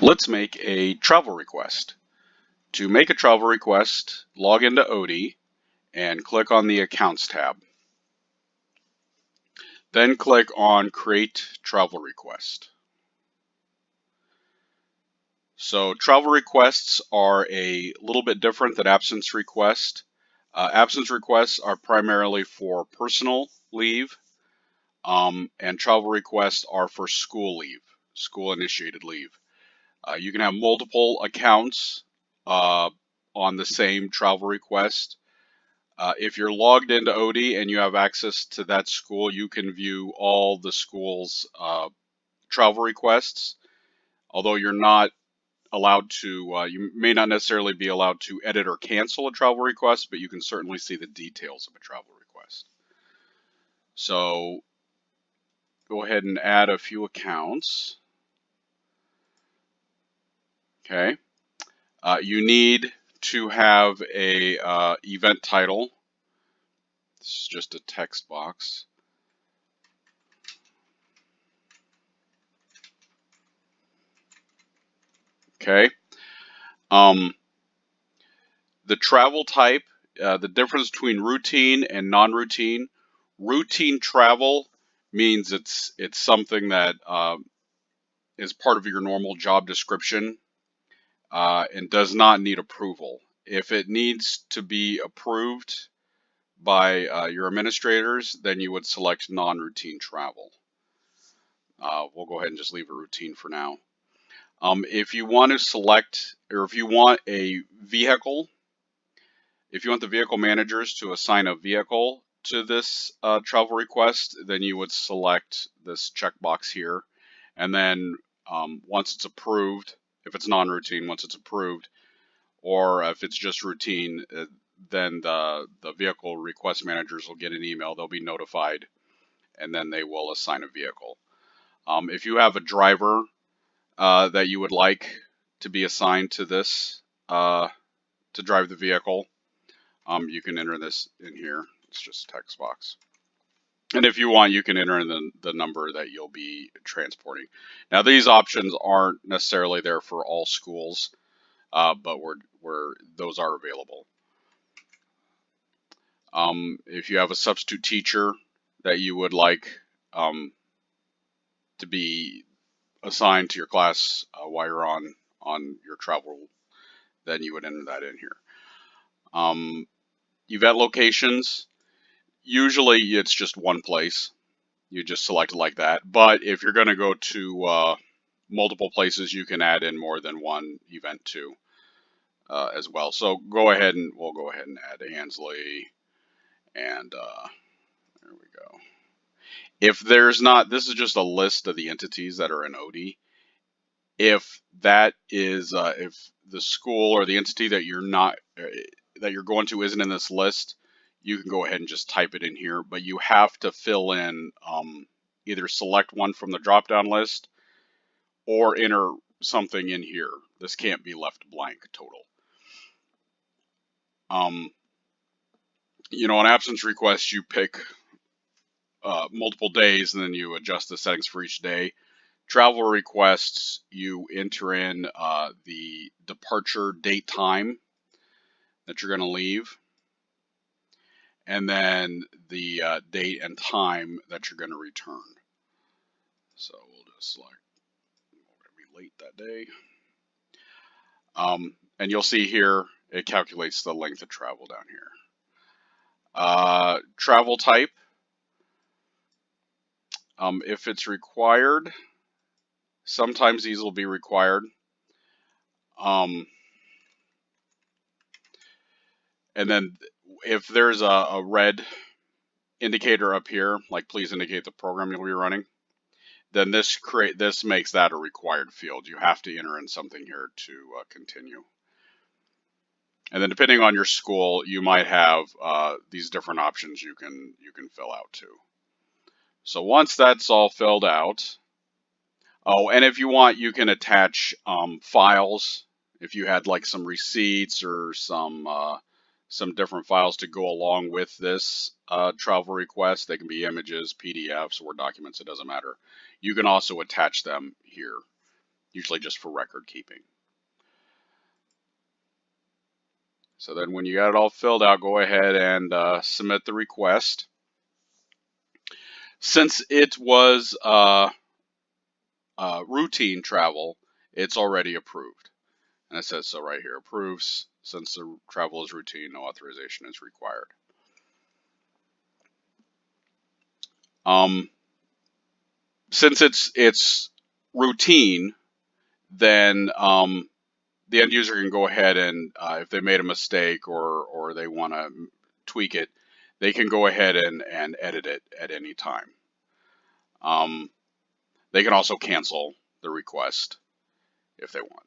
Let's make a travel request. To make a travel request, log into Odie and click on the Accounts tab. Then click on Create Travel Request. So travel requests are a little bit different than absence requests. Absence requests are primarily for personal leave, and travel requests are for school leave, school-initiated leave. You can have multiple accounts on the same travel request. If you're logged into Odie and you have access to that school, you can view all the school's travel requests. Although you're not allowed to, you may not necessarily be allowed to edit or cancel a travel request, but you can certainly see the details of a travel request. So go ahead and add a few accounts. Okay. You need to have a event title. This is just a text box. Okay. The travel type, the difference between routine and non-routine. Routine travel means it's something that is part of your normal job description and does not need approval. If it needs to be approved by your administrators, then you would select non-routine travel. We'll go ahead and just leave it routine for now. If you want to select, or if you want a vehicle, if you want the vehicle managers to assign a vehicle to this travel request, then you would select this checkbox here. And then once it's approved, if it's non-routine, once it's approved, or if it's just routine, then the vehicle request managers will get an email. They'll be notified, and then they will assign a vehicle. If you have a driver that you would like to be assigned to this, to drive the vehicle, you can enter this in here. It's just a text box. And if you want, you can enter in the number that you'll be transporting. Now, these options aren't necessarily there for all schools, but those are available. If you have a substitute teacher that you would like to be assigned to your class while you're on your travel, then you would enter that in here. Event locations, usually it's just one place. You just select it like that. But if you're going to go to multiple places, you can add in more than one event too as well. So we'll go ahead and add Ansley, and there we go. If there's not, this is just a list of the entities that are in Odie. If that is, if the school or the entity that you're going to isn't in this list, you can go ahead and just type it in here, but you have to fill in, either select one from the drop-down list or enter something in here. This can't be left blank total. You know, on absence requests, you pick multiple days and then you adjust the settings for each day. Travel requests, you enter in the departure date time that you're going to leave, and then the date and time that you're going to return. So we'll just select, we're going to be late that day. And you'll see here, it calculates the length of travel down here. Travel type, if it's required, sometimes these will be required. And then if there's a red indicator up here, like please indicate the program you'll be running, then this makes that a required field. You have to enter in something here to continue. And then depending on your school, you might have these different options you can fill out too. So once that's all filled out, oh, and if you want, you can attach files. If you had like some receipts or some different files to go along with this travel request, they can be images, PDFs, Word documents, it doesn't matter. You can also attach them here usually just for record keeping. So then when you got it all filled out, go ahead and submit the request. Since it was routine travel, it's already approved. And it says so right here, approves since the travel is routine, no authorization is required. Since it's routine, then the end user can go ahead and if they made a mistake or they want to tweak it, they can go ahead and edit it at any time. They can also cancel the request if they want.